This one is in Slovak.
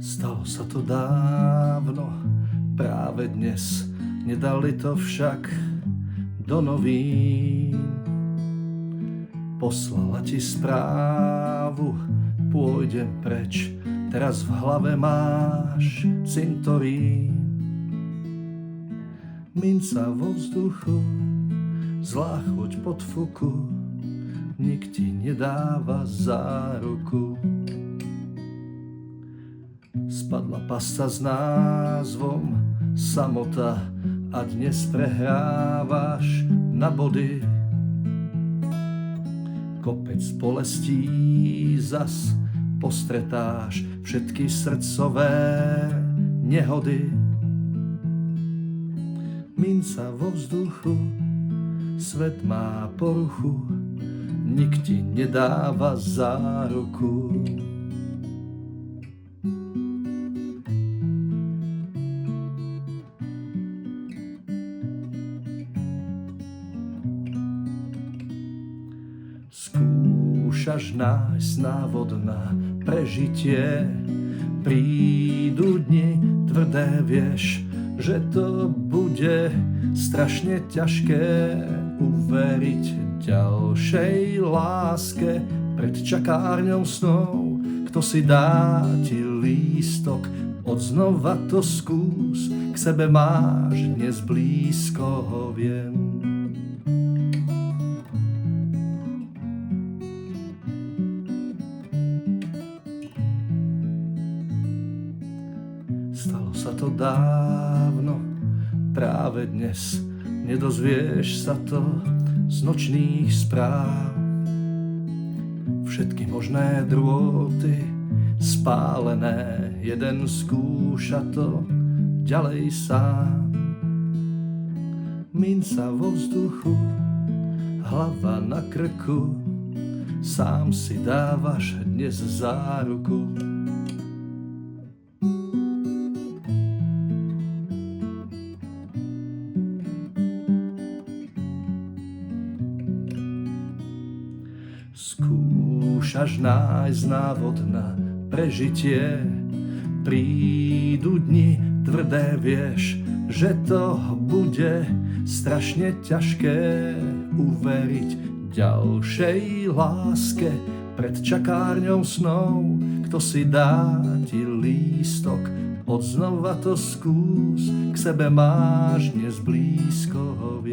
Stalo sa to dávno, práve dnes, nedali to však do novín. Poslala ti správu, pôjdem preč, teraz v hlave máš cintorín. Minca vo vzduchu, zlá chuť pod fuku, nik ti nedáva záruku. Spadla pasca s názvom Samota a dnes prehrávaš na body. Kopec bolestí zas postretáš, všetky srdcové nehody. Minca vo vzduchu, svet má poruchu, nik ti nedáva záruku. Skúšaš nájsť návod na prežitie, prídu dni tvrdé, vieš, že to bude strašne ťažké uveriť ďalšej láske pred čakárňou snov. Kto si dá ti lístok, odznova to skús, k sebe máš dnes blízko, viem. Stalo sa to dávno, práve dnes, nedozvieš sa to z nočných správ. Všetky možné drôty spálené, jeden skúša to ďalej sám. Minca vo vzduchu, hlava na krku, sám si dávaš dnes záruku. Skúšaš nájsť návod na prežitie, prídu dni tvrdé, vieš, že to bude strašne ťažké uveriť ďalšej láske pred čakárňou snov. Kto si dá ti lístok, odznova to skús, k sebe máš dnes blízko,